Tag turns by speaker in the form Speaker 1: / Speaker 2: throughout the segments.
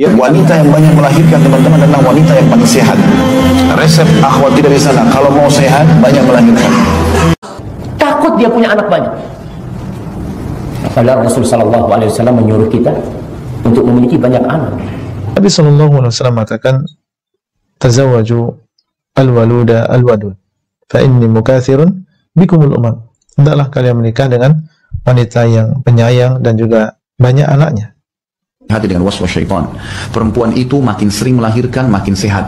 Speaker 1: Ya, wanita yang banyak melahirkan teman-teman adalah wanita yang paling sehat. Resep akhwati dari sana, kalau mau sehat banyak melahirkan.
Speaker 2: Takut dia punya anak banyak. Padahal Rasul Sallallahu Alaihi Wasallam menyuruh kita untuk memiliki banyak anak.
Speaker 3: Nabi Sallallahu Alaihi Wasallam mengatakan, tazawwaju al-waluda al-wadud, fa inni mukathirun bikumul umam. Hendaklah kalian menikah dengan wanita yang penyayang dan juga banyak anaknya.
Speaker 4: Hati dengan waswas syaitan. Perempuan itu makin sering melahirkan, makin sehat.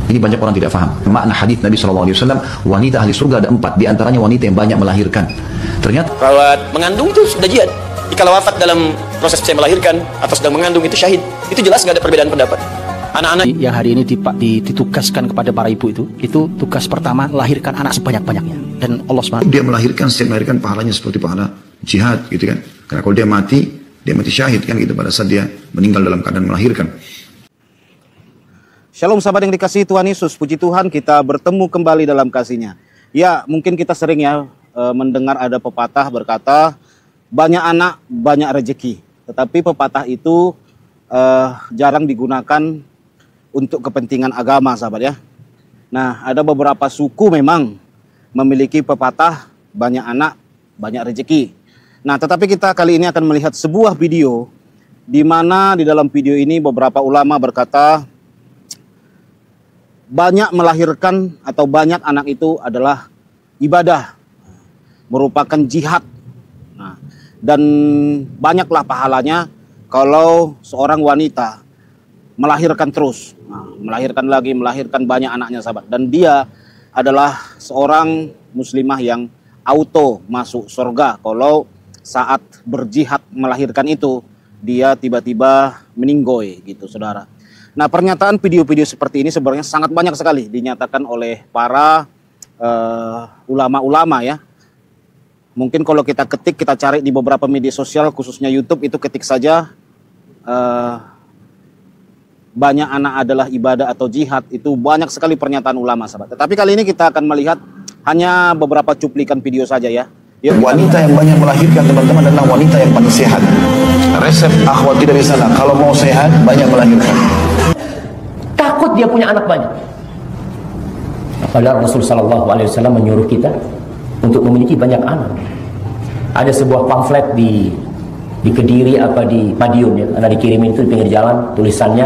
Speaker 4: Ini banyak orang tidak paham. Makna hadis Nabi SAW, wanita ahli surga ada 4. Di antaranya wanita yang banyak melahirkan. Ternyata
Speaker 5: perawat mengandung itu sudah jihad. Jika wafat dalam proses saya melahirkan atau sedang mengandung itu syahid. Itu jelas nggak ada perbedaan pendapat. Anak-anak
Speaker 6: yang hari ini ditugaskan kepada para ibu itu tugas pertama lahirkan anak sebanyak-banyaknya. Dan Allah SWT
Speaker 4: dia melahirkan, setiap melahirkan pahalanya seperti pahala jihad gitu kan. Karena kalau dia mati syahid kan gitu pada saat dia meninggal dalam keadaan melahirkan.
Speaker 1: Shalom sahabat yang dikasihi Tuhan Yesus, puji Tuhan kita bertemu kembali dalam kasih-Nya. Ya, mungkin kita sering ya mendengar ada pepatah berkata, banyak anak, banyak rezeki. Tetapi pepatah itu jarang digunakan untuk kepentingan agama sahabat ya. Nah, ada beberapa suku memang memiliki pepatah, banyak anak, banyak rezeki. Nah, tetapi kita kali ini akan melihat sebuah video di mana di dalam video ini beberapa ulama berkata banyak melahirkan atau banyak anak itu adalah ibadah, merupakan jihad. Nah, dan banyaklah pahalanya kalau seorang wanita melahirkan terus, melahirkan lagi, melahirkan banyak anaknya sahabat. Dan dia adalah seorang muslimah yang auto masuk surga kalau saat berjihad melahirkan itu dia tiba-tiba meninggoy gitu saudara. Nah, pernyataan video-video seperti ini sebenarnya sangat banyak sekali dinyatakan oleh para ulama-ulama ya. Mungkin kalau kita ketik, kita cari di beberapa media sosial khususnya YouTube, itu ketik saja banyak anak adalah ibadah atau jihad, itu banyak sekali pernyataan ulama sahabat. Tetapi kali ini kita akan melihat hanya beberapa cuplikan video saja ya.
Speaker 4: Wanita yang banyak melahirkan teman-teman adalah wanita yang paling sehat. Resep akhwati dari sana, kalau mau sehat banyak melahirkan.
Speaker 2: Takut dia punya anak banyak. Padahal Rasul Sallallahu Alaihi Wasallam menyuruh kita untuk memiliki banyak anak. Ada sebuah pamflet di Kediri apa di Madiun ya, karena dikirimin itu di pinggir jalan, tulisannya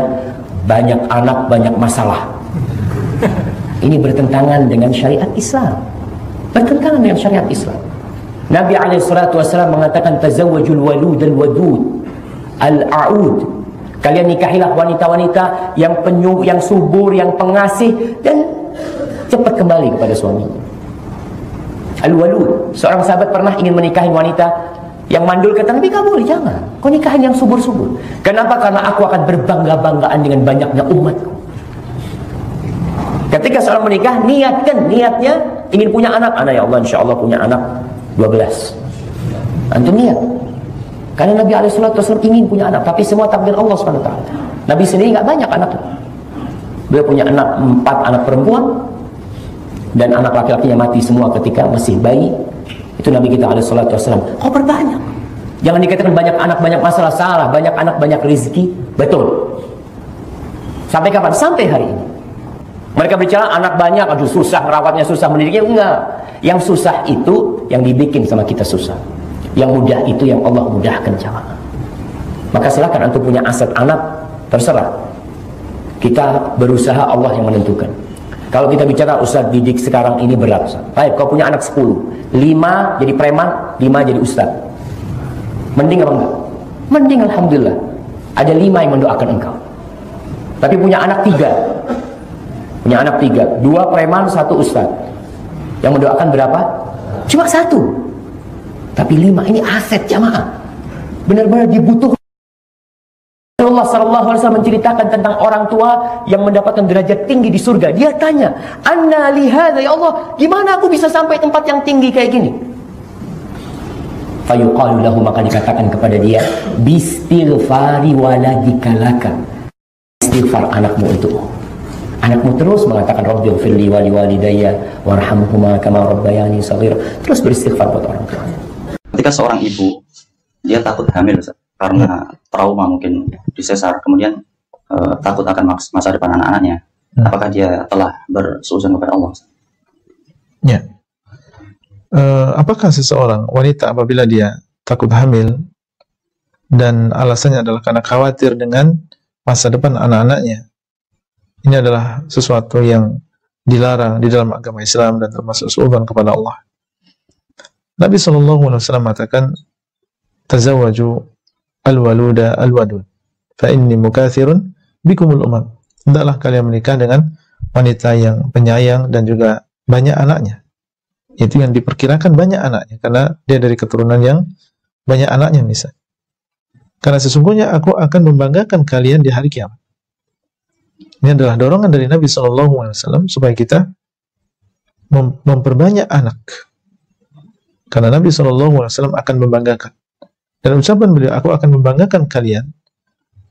Speaker 2: banyak anak banyak masalah. Ini bertentangan dengan syariat Islam. Bertentangan dengan syariat Islam. Nabi SAW mengatakan tazawwajul walud al-wadud al-a'ud. Kalian nikahilah wanita-wanita yang penyuh, yang subur, yang pengasih dan cepat kembali kepada suaminya. Al-walud. Seorang sahabat pernah ingin menikahi wanita yang mandul, kata Nabi, "Enggak boleh, jangan. Kau nikahin yang subur-subur." Kenapa? Karena aku akan berbangga-banggaan dengan banyaknya umatku. Ketika seorang menikah, niatnya ingin punya anak. Ya Allah, insya Allah punya anak 12. Antum niat. Karena Nabi SAW ingin punya anak, tapi semua takdir Allah SWT. Nabi sendiri nggak banyak anak. Beliau punya 4 anak perempuan dan anak laki-lakinya mati semua ketika masih bayi. Itu Nabi kita SAW. Kau perbanyak. Jangan dikatakan banyak anak banyak masalah, salah. Banyak anak banyak rezeki, betul. Sampai kapan? Sampai hari ini. Mereka bicara anak banyak, aduh susah merawatnya, susah mendidiknya. Enggak. Yang susah itu yang dibikin sama kita susah. Yang mudah itu yang Allah mudahkan jamaah. Maka silakan antum punya aset anak, terserah. Kita berusaha, Allah yang menentukan. Kalau kita bicara ustaz didik sekarang ini berat. Baik, kau punya anak 10, 5 jadi preman, 5 jadi ustaz. Mending apa enggak? Mending alhamdulillah. Ada 5 yang mendoakan engkau. Tapi punya anak 3. Punya anak 3, 2 preman, 1 ustaz. Yang mendoakan berapa? Cuma 1. Tapi 5 ini aset jamaah. Benar-benar dibutuhkan. Allah SAW menceritakan tentang orang tua yang mendapatkan derajat tinggi di surga. Dia tanya, "Anna lihadza ya Allah, gimana aku bisa sampai tempat yang tinggi kayak gini?" Fayuqalu lahu, maka dikatakan kepada dia, "Bistighfari waladika laka." Istighfar anakmu untukmu. Anakmu terus mengatakan Rabbighfirli wa liwalidayya warhamhuma kama rabbayani shaghira. Terus beristighfar buat orang tua.
Speaker 7: Ketika seorang ibu dia takut hamil Ustaz, karena trauma mungkin disesar, kemudian takut akan masa depan anak-anaknya, apakah dia telah bersuuzon kepada Allah?
Speaker 3: Ya. Apakah seseorang wanita apabila dia takut hamil dan alasannya adalah karena khawatir dengan masa depan anak-anaknya, ini adalah sesuatu yang dilarang di dalam agama Islam dan termasuk suudzon kepada Allah. Nabi SAW mengatakan, tazawwaju al-waluda al-wadud, fa inni mukatsirun bikumul umam. Hendaklah kalian menikah dengan wanita yang penyayang dan juga banyak anaknya. Itu yang diperkirakan banyak anaknya, karena dia dari keturunan yang banyak anaknya misalnya. Karena sesungguhnya aku akan membanggakan kalian di hari kiamat. Ini adalah dorongan dari Nabi SAW supaya kita memperbanyak anak. Karena Nabi SAW akan membanggakan. Dan ucapan beliau, aku akan membanggakan kalian,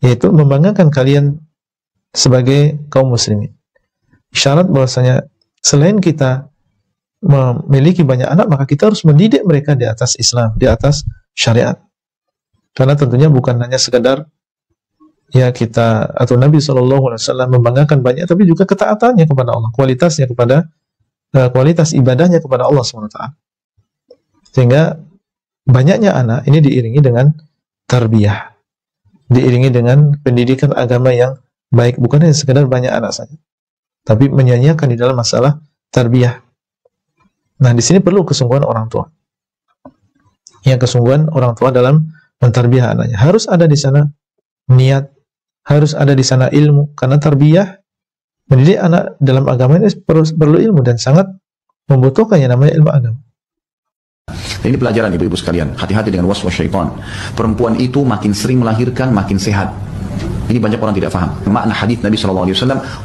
Speaker 3: yaitu membanggakan kalian sebagai kaum muslimin. Isyarat bahwasanya selain kita memiliki banyak anak, maka kita harus mendidik mereka di atas Islam, di atas syariat. Karena tentunya bukan hanya sekedar ya kita atau Nabi SAW membanggakan banyak, tapi juga ketaatannya kepada Allah, kualitasnya kepada kualitas ibadahnya kepada Allah SWT. Sehingga banyaknya anak ini diiringi dengan tarbiyah, diiringi dengan pendidikan agama yang baik, bukan hanya sekedar banyak anak saja, tapi menyanyiakan di dalam masalah tarbiyah. Nah, di sini perlu kesungguhan orang tua. Yang kesungguhan orang tua dalam mentarbiyah anaknya. Harus ada di sana niat, harus ada di sana ilmu, karena tarbiyah, mendidik anak dalam agama ini perlu ilmu dan sangat membutuhkan yang namanya ilmu agama.
Speaker 4: Ini pelajaran ibu-ibu sekalian, hati-hati dengan waswas syaitan. Perempuan itu makin sering melahirkan, makin sehat. Ini banyak orang tidak paham. Makna hadis Nabi SAW,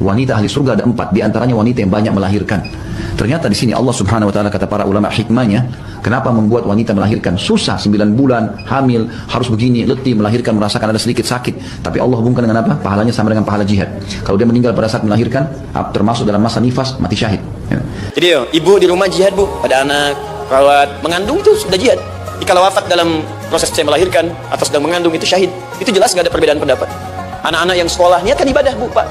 Speaker 4: wanita ahli surga ada 4, di antaranya wanita yang banyak melahirkan. Ternyata di sini Allah Subhanahu Wa Taala, kata para ulama hikmahnya, kenapa membuat wanita melahirkan susah, 9 bulan hamil, harus begini, letih, melahirkan, merasakan ada sedikit sakit. Tapi Allah hubungkan dengan apa? Pahalanya sama dengan pahala jihad. Kalau dia meninggal pada saat melahirkan, termasuk dalam masa nifas, mati syahid.
Speaker 5: Jadi ibu di rumah jihad bu, pada anak, perawat, mengandung itu sudah jihad. Kalau wafat dalam proses saya melahirkan atau sedang mengandung itu syahid. Itu jelas nggak ada perbedaan pendapat. Anak-anak yang sekolah niatkan ibadah bu pak.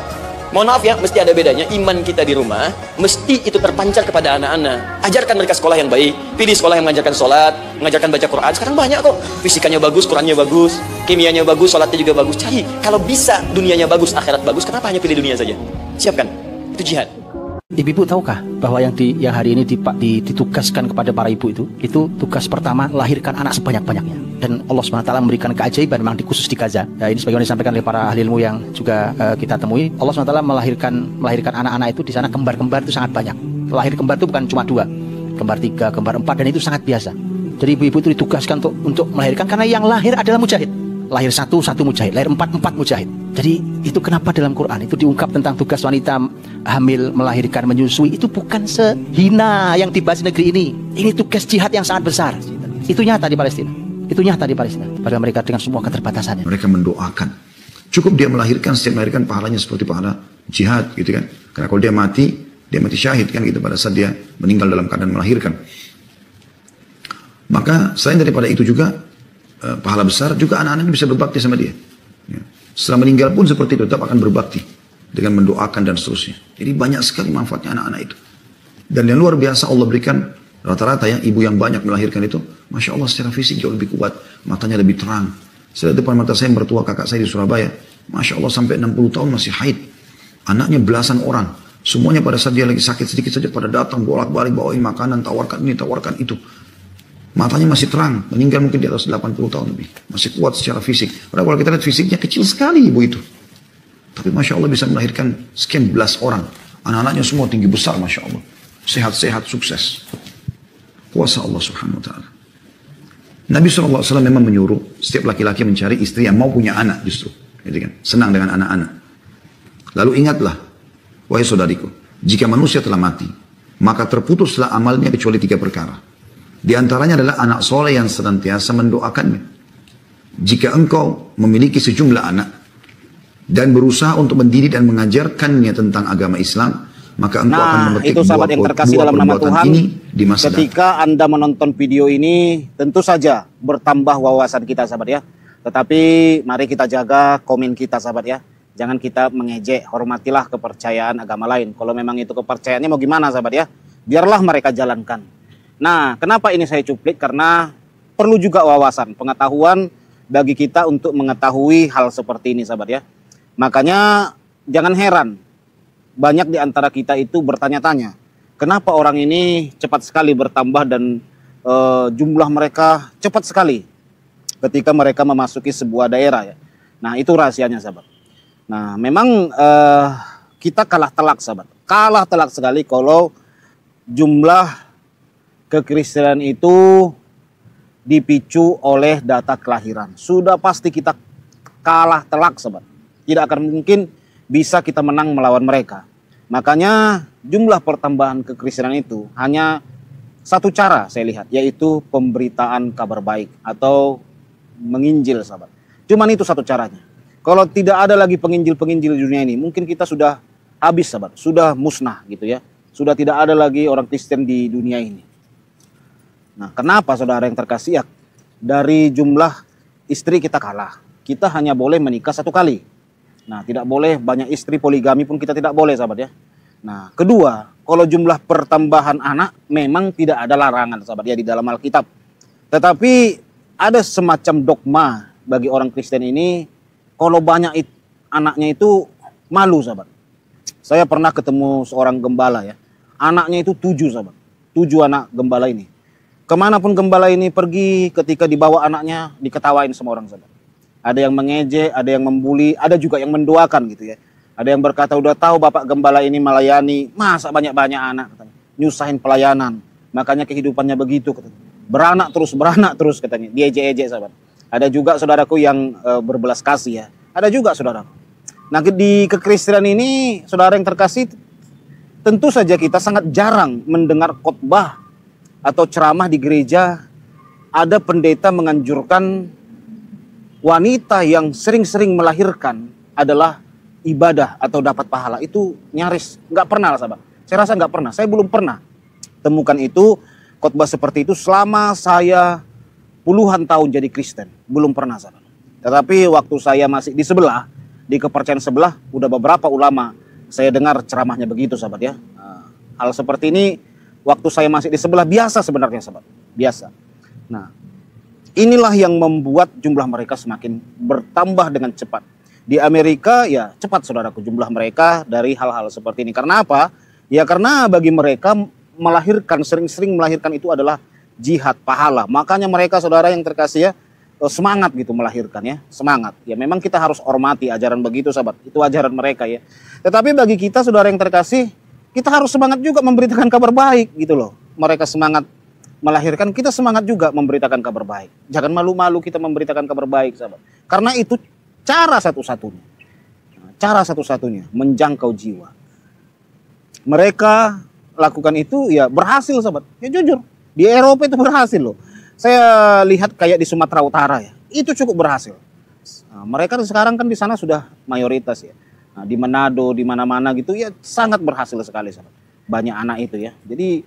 Speaker 5: Mohon maaf ya, mesti ada bedanya. Iman kita di rumah mesti itu terpancar kepada anak-anak. Ajarkan mereka sekolah yang baik. Pilih sekolah yang mengajarkan sholat, mengajarkan baca Quran. Sekarang banyak kok. Fisikanya bagus, Qurannya bagus, kimianya bagus, sholatnya juga bagus. Cari. Kalau bisa dunianya bagus, akhirat bagus, kenapa hanya pilih dunia saja? Siapkan. Itu jihad.
Speaker 6: Ibu tahukah bahwa yang hari ini ditugaskan kepada para ibu itu tugas pertama lahirkan anak sebanyak-banyaknya. Dan Allah SWT memberikan keajaiban memang khusus di Gaza. Ini sebagaimana disampaikan oleh para ahli ilmu yang juga kita temui. Allah SWT melahirkan anak-anak itu di sana, kembar-kembar itu sangat banyak. Lahir kembar itu bukan cuma 2, kembar 3, kembar 4, dan itu sangat biasa. Jadi ibu-ibu itu ditugaskan untuk melahirkan, karena yang lahir adalah mujahid. Lahir satu mujahid, lahir 4 mujahid. Jadi itu kenapa dalam Quran itu diungkap tentang tugas wanita hamil, melahirkan, menyusui, itu bukan sehina yang dibahas di negeri ini. Ini tugas jihad yang sangat besar. Itu nyata di Palestina. Pada mereka dengan semua keterbatasannya.
Speaker 4: Mereka mendoakan. Cukup dia melahirkan, setiap melahirkan pahalanya seperti pahala jihad gitu kan. Karena kalau dia mati syahid kan gitu pada saat dia meninggal dalam keadaan melahirkan. Maka selain daripada itu juga pahala besar, juga anak-anaknya bisa berbakti sama dia. Ya. Setelah meninggal pun seperti itu, tetap akan berbakti dengan mendoakan dan seterusnya. Jadi banyak sekali manfaatnya anak-anak itu. Dan yang luar biasa Allah berikan rata-rata ya, ibu yang banyak melahirkan itu, Masya Allah secara fisik jauh lebih kuat, matanya lebih terang. Setelah depan mata saya mertua kakak saya di Surabaya, Masya Allah sampai 60 tahun masih haid. Anaknya belasan orang, semuanya pada saat dia lagi sakit sedikit saja pada datang bolak-balik bawain makanan, tawarkan ini, tawarkan itu. Matanya masih terang, meninggal mungkin di atas 80 tahun lebih. Masih kuat secara fisik. Padahal kalau kita lihat fisiknya kecil sekali ibu itu. Tapi Masya Allah bisa melahirkan sekian belas orang. Anak-anaknya semua tinggi besar Masya Allah. Sehat-sehat, sukses. Kuasa Allah Subhanahu Wa Taala. Nabi SAW memang menyuruh setiap laki-laki mencari istri yang mau punya anak justru. Gitu kan? Senang dengan anak-anak. Lalu ingatlah, wahai saudariku, jika manusia telah mati, maka terputuslah amalnya kecuali 3 perkara. Di antaranya adalah anak soleh yang senantiasa mendoakannya. Jika engkau memiliki sejumlah anak dan berusaha untuk mendidik dan mengajarkannya tentang agama Islam, maka engkau akan memetik
Speaker 1: itu sahabat yang terkasih dalam nama Tuhan
Speaker 4: ini di masa
Speaker 1: ketika Anda menonton video ini, tentu saja bertambah wawasan kita sahabat ya. Tetapi mari kita jaga komen kita sahabat ya. Jangan kita mengejek, hormatilah kepercayaan agama lain. Kalau memang itu kepercayaannya mau gimana sahabat ya, biarlah mereka jalankan. Nah, kenapa ini saya cuplik? Karena perlu juga wawasan, pengetahuan bagi kita untuk mengetahui hal seperti ini sahabat ya. Makanya jangan heran, banyak di antara kita itu bertanya-tanya, kenapa orang ini cepat sekali bertambah dan jumlah mereka cepat sekali ketika mereka memasuki sebuah daerah ya. Nah, itu rahasianya sahabat. Nah, memang kita kalah telak sahabat. Kalah telak sekali kalau jumlah kekristenan itu dipicu oleh data kelahiran. Sudah pasti kita kalah telak sahabat. Tidak akan mungkin bisa kita menang melawan mereka. Makanya jumlah pertambahan kekristenan itu hanya satu cara saya lihat, yaitu pemberitaan kabar baik atau menginjil sahabat. Cuman itu satu caranya. Kalau tidak ada lagi penginjil-penginjil di dunia ini, mungkin kita sudah habis sahabat, sudah musnah gitu ya. Sudah tidak ada lagi orang Kristen di dunia ini. Nah, kenapa saudara yang terkasih ya? Dari jumlah istri kita kalah. Kita hanya boleh menikah satu kali. Nah, tidak boleh banyak istri, poligami pun kita tidak boleh sahabat ya. Nah, kedua, kalau jumlah pertambahan anak memang tidak ada larangan sahabat ya di dalam Alkitab. Tetapi ada semacam dogma bagi orang Kristen ini, kalau banyak anaknya itu malu sahabat. Saya pernah ketemu seorang gembala ya. Anaknya itu 7 sahabat. 7 anak gembala ini. Kemanapun gembala ini pergi, ketika dibawa anaknya diketawain sama orang sahabat. Ada yang mengejek, ada yang membuli, ada juga yang mendoakan gitu ya. Ada yang berkata, udah tahu bapak gembala ini melayani, masa banyak-banyak anak katanya. Nyusahin pelayanan, makanya kehidupannya begitu katanya. Beranak terus katanya. Diejek-ejek sahabat. Ada juga saudaraku yang berbelas kasih ya. Ada juga saudaraku. Nah, di kekristenan ini saudara yang terkasih, tentu saja kita sangat jarang mendengar khotbah atau ceramah di gereja ada pendeta menganjurkan wanita yang sering-sering melahirkan adalah ibadah atau dapat pahala. Itu nyaris nggak pernah sahabat. Saya rasa nggak pernah. Saya belum pernah temukan itu, khotbah seperti itu selama saya puluhan tahun jadi Kristen. Belum pernah sahabat. Tetapi waktu saya masih di sebelah, di kepercayaan sebelah, udah beberapa ulama saya dengar ceramahnya begitu sahabat ya. Hal seperti ini waktu saya masih di sebelah biasa sebenarnya sahabat. Biasa. Nah, inilah yang membuat jumlah mereka semakin bertambah dengan cepat. Di Amerika ya cepat saudaraku jumlah mereka dari hal-hal seperti ini. Karena apa? Ya karena bagi mereka melahirkan, sering-sering melahirkan itu adalah jihad, pahala. Makanya mereka saudara yang terkasih ya, semangat gitu melahirkan ya, semangat. Ya memang kita harus hormati ajaran begitu sahabat, itu ajaran mereka ya. Tetapi bagi kita saudara yang terkasih, kita harus semangat juga memberitakan kabar baik gitu loh. Mereka semangat melahirkan, kita semangat juga memberitakan kabar baik. Jangan malu-malu kita memberitakan kabar baik sahabat. Karena itu cara satu-satunya. Cara satu-satunya menjangkau jiwa. Mereka lakukan itu ya berhasil sahabat. Ya jujur, di Eropa itu berhasil loh. Saya lihat kayak di Sumatera Utara ya, itu cukup berhasil. Nah, mereka sekarang kan di sana sudah mayoritas ya. Nah, di Manado, di mana-mana gitu ya sangat berhasil sekali sahabat. Banyak anak itu ya. Jadi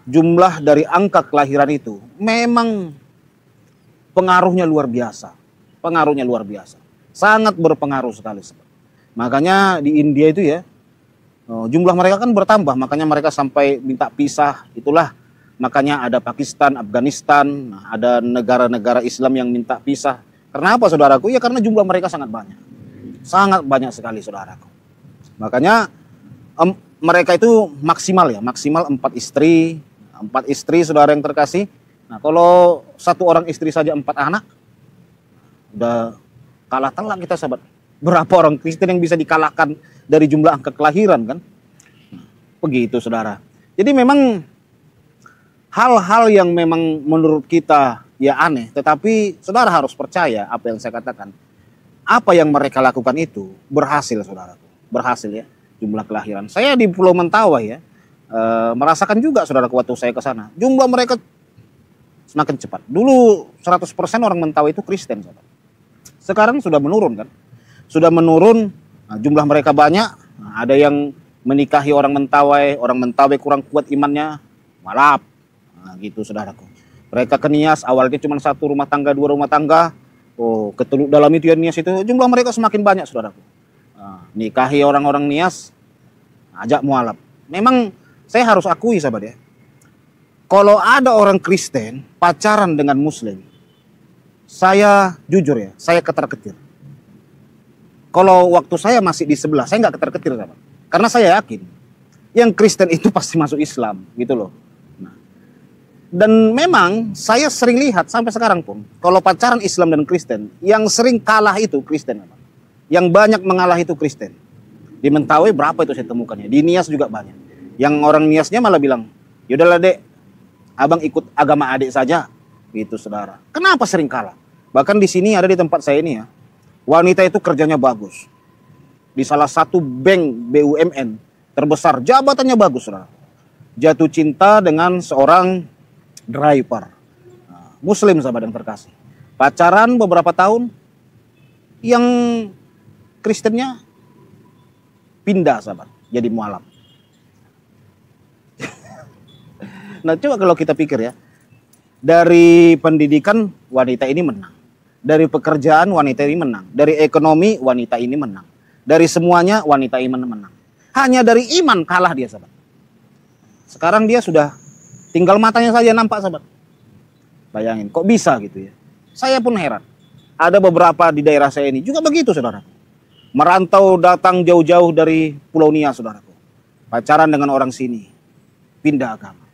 Speaker 1: jumlah dari angka kelahiran itu memang pengaruhnya luar biasa. Pengaruhnya luar biasa. Sangat berpengaruh sekali sahabat. Makanya di India itu ya, jumlah mereka kan bertambah. Makanya mereka sampai minta pisah. Itulah makanya ada Pakistan, Afghanistan, ada negara-negara Islam yang minta pisah. Karena apa saudaraku? Ya karena jumlah mereka sangat banyak. Sangat banyak sekali saudaraku. Makanya mereka itu maksimal ya, maksimal 4 istri. 4 istri saudara yang terkasih. Nah kalau 1 orang istri saja 4 anak, udah kalah telak kita sahabat. Berapa orang Kristen yang bisa dikalahkan dari jumlah angka kelahiran kan? Begitu saudara. Jadi memang hal-hal yang memang menurut kita ya aneh, tetapi saudara harus percaya apa yang saya katakan. Apa yang mereka lakukan itu berhasil saudaraku, berhasil ya jumlah kelahiran. Saya di Pulau Mentawai ya, merasakan juga saudaraku waktu saya ke sana. Jumlah mereka semakin cepat. Dulu 100% orang Mentawai itu Kristen saudara. Sekarang sudah menurun kan? Sudah menurun, jumlah mereka banyak. Ada yang menikahi orang Mentawai kurang kuat imannya, malap. Nah, gitu saudaraku. Mereka ke Nias awalnya cuma 1 rumah tangga, 2 rumah tangga. Oh, ke Teluk Dalam itu ya Nias itu jumlah mereka semakin banyak saudaraku. Nikahi orang-orang Nias, ajak mualaf. Memang saya harus akui sahabat ya, kalau ada orang Kristen pacaran dengan Muslim, saya jujur ya, saya ketar-ketir. Kalau waktu saya masih di sebelah, saya nggak ketar-ketir sahabat, karena saya yakin yang Kristen itu pasti masuk Islam gitu loh. Dan memang saya sering lihat sampai sekarang pun, kalau pacaran Islam dan Kristen, yang sering kalah itu Kristen. Yang banyak mengalah itu Kristen. Di Mentawai berapa itu saya temukannya. Di Nias juga banyak. Yang orang Niasnya malah bilang, yaudahlah dek, abang ikut agama adik saja. Gitu saudara. Kenapa sering kalah? Bahkan di sini ada di tempat saya ini ya, wanita itu kerjanya bagus. Di salah satu bank BUMN terbesar, jabatannya bagus saudara. Jatuh cinta dengan seorang driver, Muslim sahabat yang terkasih. Pacaran beberapa tahun, yang Kristennya pindah sahabat, jadi mualaf. Nah coba kalau kita pikir ya, dari pendidikan wanita ini menang, dari pekerjaan wanita ini menang, dari ekonomi wanita ini menang, dari semuanya wanita ini menang. Hanya dari iman kalah dia sahabat. Sekarang dia sudah tinggal matanya saja nampak sahabat. Bayangin, kok bisa gitu ya. Saya pun heran. Ada beberapa di daerah saya ini juga begitu saudara. Merantau datang jauh-jauh dari Pulau Nias saudaraku. Pacaran dengan orang sini. Pindah agama.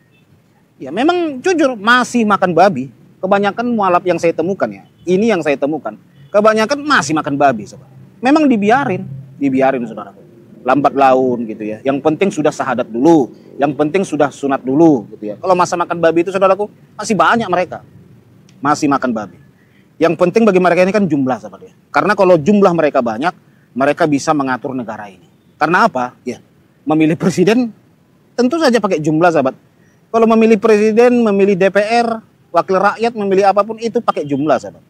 Speaker 1: Ya memang jujur masih makan babi. Kebanyakan mualaf yang saya temukan ya. Ini yang saya temukan. Kebanyakan masih makan babi sahabat. Memang dibiarin saudaraku. Lambat laun gitu ya. Yang penting sudah syahadat dulu. Yang penting sudah sunat dulu gitu ya. Kalau masa makan babi itu saudaraku, masih banyak mereka. Masih makan babi. Yang penting bagi mereka ini kan jumlah sahabat ya. Karena kalau jumlah mereka banyak, mereka bisa mengatur negara ini. Karena apa? Ya, memilih presiden tentu saja pakai jumlah sahabat. Kalau memilih presiden, memilih DPR, wakil rakyat, memilih apapun itu pakai jumlah sahabat.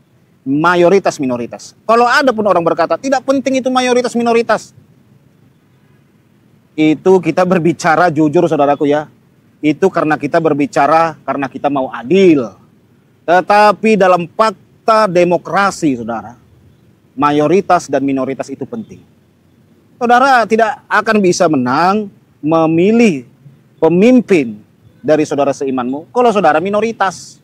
Speaker 1: Mayoritas minoritas. Kalau ada pun orang berkata tidak penting itu mayoritas minoritas. Itu kita berbicara jujur saudaraku ya. Itu karena kita berbicara karena kita mau adil. Tetapi dalam fakta demokrasi saudara, mayoritas dan minoritas itu penting. Saudara tidak akan bisa menang memilih pemimpin dari saudara seimanmu kalau saudara minoritas.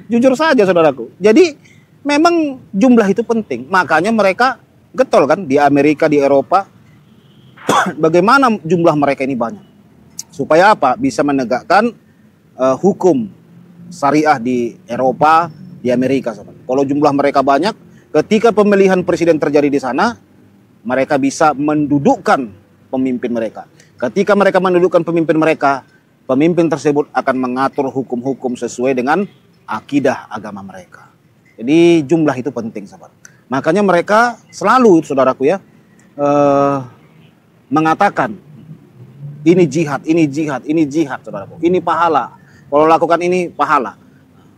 Speaker 1: Jujur saja saudaraku. Jadi memang jumlah itu penting. Makanya mereka getol kan di Amerika, di Eropa. Bagaimana jumlah mereka ini banyak. Supaya apa? Bisa menegakkan hukum syariah di Eropa, di Amerika. Sahabat. Kalau jumlah mereka banyak, ketika pemilihan presiden terjadi di sana, mereka bisa mendudukkan pemimpin mereka. Ketika mereka mendudukkan pemimpin mereka, pemimpin tersebut akan mengatur hukum-hukum sesuai dengan akidah agama mereka. Jadi jumlah itu penting sahabat. Makanya mereka selalu saudaraku ya, mengatakan ini jihad, ini jihad, ini jihad saudaraku. Ini pahala. Kalau lakukan ini pahala.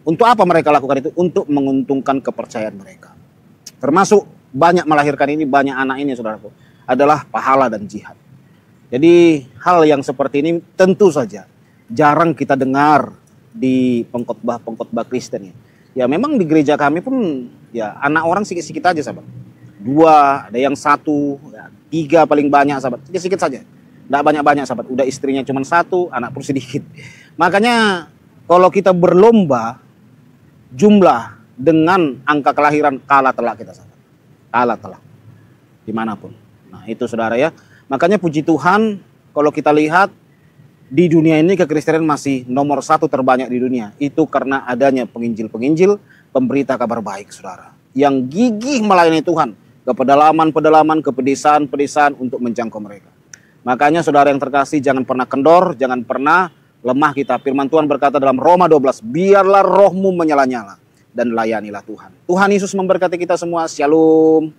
Speaker 1: Untuk apa mereka lakukan itu? Untuk menguntungkan kepercayaan mereka. Termasuk banyak melahirkan ini, banyak anak ini saudaraku, adalah pahala dan jihad. Jadi hal yang seperti ini tentu saja jarang kita dengar di pengkhotbah Kristen ya. Ya memang di gereja kami pun ya anak orang sikit-sikit aja sahabat. 2, ada yang 1, ya, 3 paling banyak sahabat, sedikit saja, tidak banyak-banyak sahabat. Udah istrinya cuma 1, anak pun sedikit. Makanya kalau kita berlomba jumlah dengan angka kelahiran, kalah telak kita sahabat, kalah telak dimanapun. Nah itu saudara ya. Makanya puji Tuhan kalau kita lihat di dunia ini kekristenan masih nomor 1 terbanyak di dunia. Itu karena adanya penginjil-penginjil, pemberita kabar baik saudara, yang gigih melayani Tuhan ke pedalaman-pedalaman, ke pedesaan-pedesaan untuk menjangkau mereka. Makanya saudara yang terkasih, jangan pernah kendor, jangan pernah lemah kita. Firman Tuhan berkata dalam Roma 12, biarlah rohmu menyala-nyala dan layanilah Tuhan. Tuhan Yesus memberkati kita semua. Shalom.